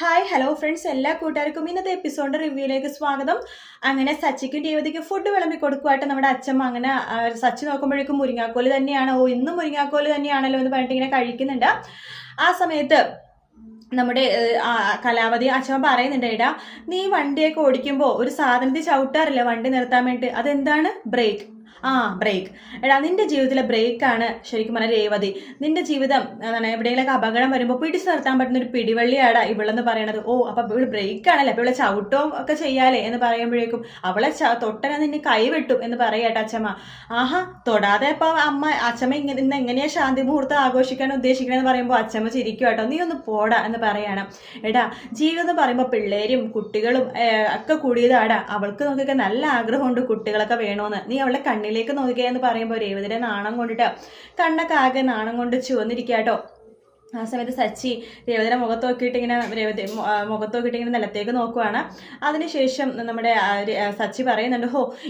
Hi hello friends, എല്ലാ കൂട്ടുകാർക്കും ഇന്നത്തെ എപ്പിസോഡിന്റെ റിവ്യൂയിലേക്ക് സ്വാഗതം. അങ്ങനെ സച്ചിക്കും രേവതിക്കും ഫുഡ് വിളമ്പി കൊടുക്കുവായിട്ട് നമ്മുടെ അച്ഛമ്മ. അങ്ങനെ സച്ചി നോക്കുമ്പോഴേക്കും മുരിങ്ങാക്കോല് തന്നെയാണ്. ഇന്നും മുരിങ്ങാക്കോല് തന്നെയാണല്ലോ എന്ന് പറഞ്ഞിട്ട് ഇങ്ങനെ കഴിക്കുന്നുണ്ട്. ആ സമയത്ത് നമ്മുടെ കലാവതി അച്ഛമ്മ പറയുന്നുണ്ട്, എടാ നീ വണ്ടിയൊക്കെ ഓടിക്കുമ്പോൾ ഒരു സാധനത്തിൽ ചവിട്ടാറില്ല വണ്ടി നിർത്താൻ വേണ്ടി, അതെന്താണ്? ബ്രേക്ക്. ബ്രേക്ക്. എടാ നിന്റെ ജീവിതത്തിലെ ബ്രേക്കാണ് ശരിക്കും പറഞ്ഞാൽ രേവതി. നിന്റെ ജീവിതം എന്താണ്, എവിടെയെങ്കിലൊക്കെ അപകടം വരുമ്പോൾ പിടിച്ചു നിർത്താൻ പറ്റുന്ന ഒരു പിടിവള്ളിയാടാ ഇവളെന്ന് പറയണത്. അപ്പൊ ഇവള് ബ്രേക്കാണല്ലേ, അപ്പൊ ഇവളെ ചവിട്ടോ ഒക്കെ ചെയ്യാലേ എന്ന് പറയുമ്പോഴേക്കും അവളെ തൊട്ടനെ നിന്നെ കൈവിട്ടു എന്ന് പറയാട്ടെ അച്ഛമ്മ. തൊടാതെ അപ്പൊ അച്ഛമ്മ ഇന്ന് എങ്ങനെയാ ശാന്തി മുഹൂർത്തം ആഘോഷിക്കാൻ ഉദ്ദേശിക്കണമെന്ന് പറയുമ്പോൾ അച്ഛമ്മ ചിരിക്കും കേട്ടോ. നീ ഒന്ന് പോടാ എന്ന് പറയാണ്. എടാ ജീവിതം എന്ന് പറയുമ്പോൾ പിള്ളേരും കുട്ടികളും ഒക്കെ കൂടിയതാടാ. അവൾക്ക് നോക്കിയൊക്കെ നല്ല ആഗ്രഹമുണ്ട് കുട്ടികളൊക്കെ വേണോന്ന്. നീ അവളുടെ കണ്ണിലേക്ക് നോക്കുകയെന്ന് പറയുമ്പോൾ രേവതിയുടെ നാണം കൊണ്ടിട്ട് കണ്ണൊക്കെ ആകെ നാണം കൊണ്ട് ചുവന്നിരിക്കാട്ടോ. ആ സമയത്ത് സച്ചി രേവതിയുടെ മുഖത്ത് നോക്കിയിട്ട് ഇങ്ങനെ നിലത്തേക്ക് നോക്കുവാണ്. അതിനുശേഷം നമ്മുടെ സച്ചി പറയുന്നുണ്ട്,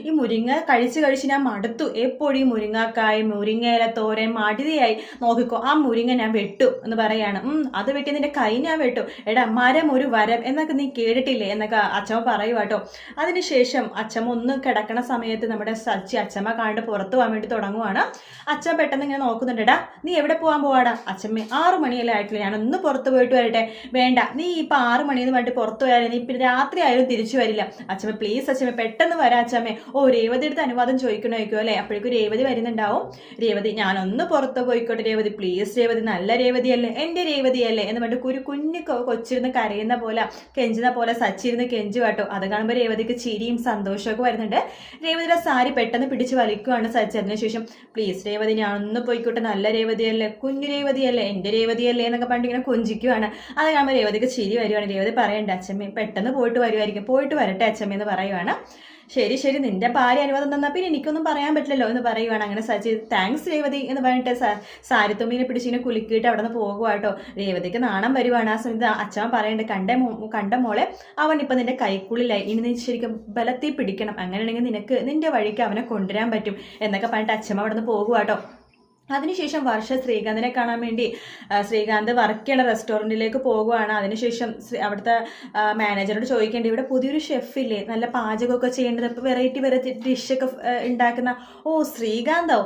ഈ മുരിങ്ങ കഴിച്ച് ഞാൻ മടുത്തു. എപ്പോഴും ഈ മുരിങ്ങക്കായ, മുരിങ്ങയില തോരൻ മടിതയായി. നോക്കിക്കോ, ആ മുരിങ്ങ ഞാൻ വെട്ടു എന്ന് പറയാണ്. അത് വെട്ടി നിന്റെ കൈ ഞാൻ വെട്ടു. എടാ മരം ഒരു വരം എന്നൊക്കെ നീ കേട്ടിട്ടില്ലേ എന്നൊക്കെ അച്ഛമ്മ പറയുവാട്ടോ. അതിനുശേഷം അച്ഛമ്മ ഒന്ന് കിടക്കണ സമയത്ത് നമ്മുടെ സച്ചി അച്ഛമ്മ കാണാണ്ട് പുറത്തു പോകാൻ വേണ്ടി തുടങ്ങുവാണ്. അച്ഛൻ പെട്ടെന്ന് ഇങ്ങനെ നോക്കുന്നുണ്ട്. എടാ നീ എവിടെ പോകാൻ പോവാടാ? അച്ഛമ്മ 6 മണിയല്ലേ ആയിട്ടില്ല, ഞാനൊന്ന് പുറത്ത് പോയിട്ട് വരട്ടെ. വേണ്ട, നീ ഇപ്പൊ 6 മണിന്ന് പറഞ്ഞിട്ട് പുറത്തു പോയാലേ, നീ പിന്നെ രാത്രി ആയാലും തിരിച്ചു വരില്ല. അച്ഛമ്മ പ്ലീസ് അച്ഛമ്മ പെട്ടെന്ന് വരാ അച്ഛമ്മേ. രേവതി എടുത്ത് അനുവാദം ചോദിക്കണമായിരിക്കും അല്ലേ? അപ്പോഴേക്കും രേവതി വരുന്നുണ്ടാവും. രേവതി ഞാനൊന്ന് പുറത്ത് പോയിക്കോട്ടെ രേവതി, പ്ലീസ് രേവതി, നല്ല രേവതിയല്ലേ, എന്റെ രേവതിയല്ലേ എന്ന് പറഞ്ഞിട്ട് ഒരു കുഞ്ഞു കൊച്ചിരുന്ന് കരയുന്ന പോലെ കെഞ്ചുന്ന പോലെ സച്ചിരുന്ന് കെഞ്ചു കേട്ടോ. അത് കാണുമ്പോൾ രേവതിക്ക് ചിരിയും സന്തോഷമൊക്കെ വരുന്നുണ്ട്. രേവതിയുടെ സാരി പെട്ടെന്ന് പിടിച്ച് വലിക്കുവാണ് സച്ചി. അതിനുശേഷം പ്ലീസ് രേവതി ഞാനൊന്ന് പോയിക്കോട്ടെ, നല്ല രേവതിയല്ലേ, കുഞ്ഞു രേവതിയല്ലേ, എന്റെ രേവതിയല്ലേ എന്നൊക്കെ പറഞ്ഞിട്ട് ഇങ്ങനെ കൊഞ്ചിക്കുവാണ്. അത് കാണുമ്പോൾ രേവതിക്ക് ചിരി വരുവാണ്. രേവതി പറയണ്ട അച്ഛമ്മ പെട്ടെന്ന് പോയിട്ട് വരുമായിരിക്കും, പോയിട്ട് വരട്ടെ അച്ഛമ്മ എന്ന് പറയുവാണ്. ശരി നിന്റെ ഭാര്യ അനുവാദം തന്നാ പിന്നെ എനിക്കൊന്നും പറയാൻ പറ്റില്ലല്ലോ എന്ന് പറയുവാണ്. അങ്ങനെ സച്ചി താങ്ക്സ് രേവതി എന്ന് പറഞ്ഞിട്ട് സാരിത്തുമ്മീനെ പിടിച്ചിങ്ങനെ കുലുക്കിയിട്ട് അവിടെ നിന്ന് പോകുവാട്ടോ. രേവതിക്ക് നാണം വരുവാണ്. ആ സമയത്ത് അച്ഛൻ പറയണ്ട്, കണ്ട മോളെ അവൻ ഇപ്പൊ നിന്റെ കൈക്കുള്ളിലായി, ഇനി നീ ശരിക്കും ബലത്തിൽ പിടിക്കണം, അങ്ങനെയാണെങ്കിൽ നിനക്ക് നിന്റെ വഴിക്ക് അവനെ കൊണ്ടുവരാൻ പറ്റും എന്നൊക്കെ പറഞ്ഞിട്ട് അച്ഛമ്മ അവിടെ നിന്ന് പോകുവാട്ടോ. അതിനുശേഷം വർഷ ശ്രീകാന്തിനെ കാണാൻ വേണ്ടി ശ്രീകാന്ത് വർക്ക് ചെയ്യണ റെസ്റ്റോറൻറ്റിലേക്ക് പോകുവാണ്. അതിനുശേഷം അവിടുത്തെ മാനേജറോട് ചോദിക്കേണ്ടി, ഇവിടെ പുതിയൊരു ഷെഫില്ലേ നല്ല പാചകമൊക്കെ ചെയ്യേണ്ടത്, ഇപ്പോൾ വെറൈറ്റി ഡിഷൊക്കെ ഉണ്ടാക്കുന്ന? ശ്രീകാന്തോ?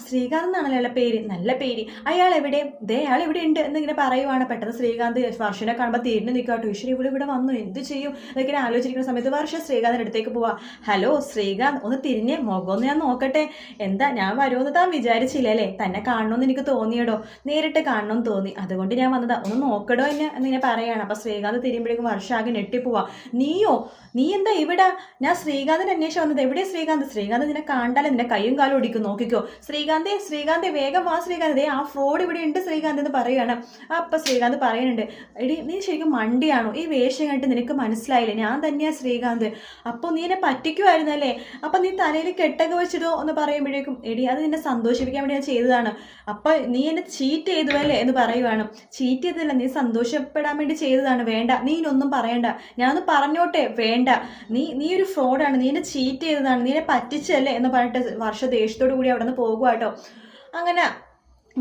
ശ്രീകാന്ത് എന്നാണല്ലോ പേര്, നല്ല പേര്. അയാൾ എവിടെ? അയാൾ ഇവിടെ ഉണ്ട് എന്നിങ്ങനെ പറയുവാണ്. പെട്ടെന്ന് ശ്രീകാന്ത് വർഷനെ കാണുമ്പോൾ തിരിഞ്ഞു നിൽക്കാട്ടോ. ഈശ്വരി ഇവിടെ വന്നു, എന്ത് ചെയ്യും എന്നൊക്കെ ആലോചിച്ചിരിക്കുന്ന സമയത്ത് വർഷ ശ്രീകാന്തിൻ്റെ അടുത്തേക്ക് പോവാ. ഹലോ ശ്രീകാന്ത്, ഒന്ന് തിരിഞ്ഞ് മുഖമൊന്ന് ഞാൻ നോക്കട്ടെ. എന്താ ഞാൻ വരുമെന്ന് താൻ വിചാരിച്ചില്ലല്ലേ? തന്നെ കാണണമെന്ന് എനിക്ക് തോന്നിയടോ, നേരിട്ട് കാണണമെന്ന് തോന്നി, അതുകൊണ്ട് ഞാൻ വന്നതാ, ഒന്ന് നോക്കടോ എന്നെ എന്നിങ്ങനെ പറയാണ്. അപ്പൊ ശ്രീകാന്ത് തിരിയുമ്പോഴേക്കും വർഷ ആകെ ഞെട്ടിപ്പോവാ. നീ എന്താ ഇവിടെ? ഞാൻ ശ്രീകാന്തിനെ അന്വേഷിച്ച് വന്നത്. എവിടെ ശ്രീകാന്ത് നിന്നെ കണ്ടാലേ നിന്റെ കൈയും കാലും ഒടിക്കും, നോക്കിക്കോ. ശ്രീകാന്തെ വേഗം വാ ശ്രീകാന്ത്, ആ ഫ്രോഡ് ഇവിടെ ഉണ്ട് ശ്രീകാന്ത് എന്ന് പറയുകയാണ്. അപ്പൊ ശ്രീകാന്ത് പറയുന്നുണ്ട്, എടി നീ ശരിക്കും മണ്ടിയാണോ? ഈ വേഷം കണ്ടിട്ട് നിനക്ക് മനസ്സിലായില്ലേ ഞാൻ തന്നെയാ ശ്രീകാന്ത്? അപ്പോൾ നീ എന്നെ പറ്റിക്കുമായിരുന്നല്ലേ? അപ്പൊ നീ തലയിൽ കെട്ടൊക്കെ വെച്ചിടോ എന്ന് പറയുമ്പോഴേക്കും, എടി അത് നിന്നെ സന്തോഷിപ്പിക്കാൻ വേണ്ടി ഞാൻ ചെയ്തതാണ്. അപ്പൊ നീ എന്നെ ചീറ്റ് ചെയ്തുവല്ലേ എന്ന് പറയുവാണ്. ചീറ്റ് ചെയ്തല്ല, നീ സന്തോഷപ്പെടാൻ വേണ്ടി ചെയ്തതാണ്. വേണ്ട, നീ ഇനൊന്നും പറയണ്ട, ഞാനൊന്ന് പറഞ്ഞോട്ടെ. വേണ്ട, നീ ഒരു ഫ്രോഡാണ്, നീ എന്നെ ചീറ്റ് ചെയ്തതാണ്, നീ എന്നെ പറ്റിച്ചല്ലേ എന്ന് പറഞ്ഞിട്ട് വർഷ ദേഷ്യത്തോടു കൂടി അവിടെ നിന്ന് പോകുവാട്ടോ. അങ്ങനെ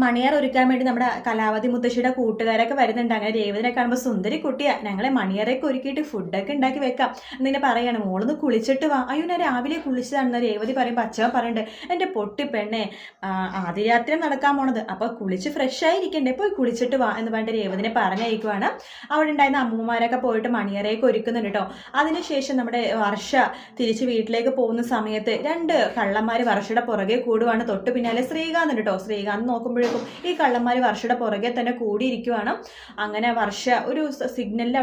മണിയാർ ഒരുക്കാൻ വേണ്ടി നമ്മുടെ കലാവതി മുത്തശ്ശിയുടെ കൂട്ടുകാരൊക്കെ വരുന്നുണ്ട്. അങ്ങനെ രേവതിനെ കാണുമ്പോൾ സുന്ദരി കുട്ടിയാ, ഞങ്ങളെ മണിയറൊക്കെ ഒരുക്കിയിട്ട് ഫുഡൊക്കെ ഉണ്ടാക്കി വെക്കാം എന്നിങ്ങനെ പറയാണ്. മോളൊന്ന് കുളിച്ചിട്ട് വാ. അയ്യോ ഞാൻ രാവിലെ കുളിച്ചതാണെന്ന് രേവതി പറയുമ്പോൾ അച്ഛൻ പറയുന്നുണ്ട്, എൻ്റെ പൊട്ടി പെണ്ണെ ആദ്യരാത്രി നടക്കാൻ പോണത്, അപ്പോൾ കുളിച്ച് ഫ്രഷ് ആയിരിക്കണ്ടേ, പോയി കുളിച്ചിട്ട് വാ എന്ന് പറഞ്ഞിട്ട് രേവതിനെ പറഞ്ഞയക്കുവാണ്. അവിടെ ഉണ്ടായിരുന്ന അമ്മൂമാരൊക്കെ പോയിട്ട് മണിയറയൊക്കെ ഒരുക്കുന്നുണ്ട് കേട്ടോ. അതിനുശേഷം നമ്മുടെ വർഷ തിരിച്ച് വീട്ടിലേക്ക് പോകുന്ന സമയത്ത് 2 കള്ളന്മാർ വർഷയുടെ പുറകെ കൂടുവാണ്. തൊട്ട് പിന്നാലെ ശ്രീകാന്ത് കേട്ടോ. ശ്രീകാന്ത് നോക്കുമ്പോൾ ഈ കള്ളന്മാര് വർഷയുടെ പുറകെ തന്നെ കൂടിയിരിക്കുവാണ്. അങ്ങനെ വർഷ ഒരു സിഗ്നൽ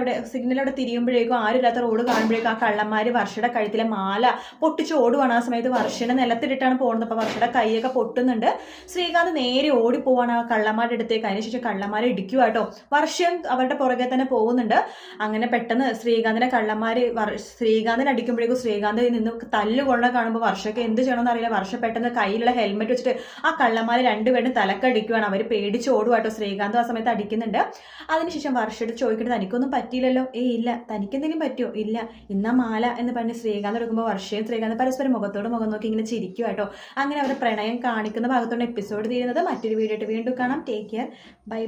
അവിടെ തിരിയുമ്പോഴേക്കും ആരുമില്ലാത്ത റോഡ് കാണുമ്പോഴേക്കും ആ കള്ളന്മാര് വർഷയുടെ കഴുത്തിലെ മാല പൊട്ടിച്ച് ഓടുവാണ്. ആ സമയത്ത് വർഷനെ നിലത്തിട്ടിട്ടാണ് പോകുന്നത്. അപ്പൊ വർഷയുടെ കൈയൊക്കെ പൊട്ടുന്നുണ്ട്. ശ്രീകാന്ത് നേരെ ഓടിപ്പോവാണ് ആ കള്ളന്മാരുടെ അടുത്തേക്ക്. അതിനുശേഷം കള്ളന്മാരെ ഇടിക്കുക കേട്ടോ. വർഷം അവരുടെ പുറകെ തന്നെ പോകുന്നുണ്ട്. അങ്ങനെ പെട്ടെന്ന് ശ്രീകാന്തിനെ അടിക്കുമ്പോഴേക്കും ശ്രീകാന്ത് നിന്ന് തല്ലുകൊള്ള കാണുമ്പോൾ വർഷയ്ക്ക് എന്ത് ചെയ്യണമെന്ന് അറിയില്ല. വർഷ പെട്ടെന്ന് കയ്യിലുള്ള ഹെൽമെറ്റ് വെച്ചിട്ട് ആ കള്ളന്മാര് രണ്ടുപേരും അടിക്കുവാണ്. അവർ പേടിച്ച് ഓടുവാട്ടോ. ശ്രീകാന്ത് ആ സമയത്ത് അടിക്കുന്നുണ്ട്. അതിനുശേഷം വർഷയോട് ചോദിക്കേണ്ടത്, തനിക്കൊന്നും പറ്റിയില്ലല്ലോ? ഇല്ല. തനിക്കെന്തെങ്കിലും പറ്റുമോ? ഇല്ല. ഇന്നാ മാല എന്ന് പറഞ്ഞ് ശ്രീകാന്ത് എടുക്കുമ്പോൾ വർഷയും ശ്രീകാന്ത് പരസ്പരം മുഖത്തോട് മുഖം നോക്കി ഇങ്ങനെ ചിരിക്കുവാട്ടോ. അങ്ങനെ അവരുടെ പ്രണയം കാണിക്കുന്ന ഭാഗത്തോടെ എപ്പിസോഡ് തീരുന്നത്. മറ്റൊരു വീഡിയോ ആയിട്ട് വീണ്ടും കാണാം. Take care. ബൈ.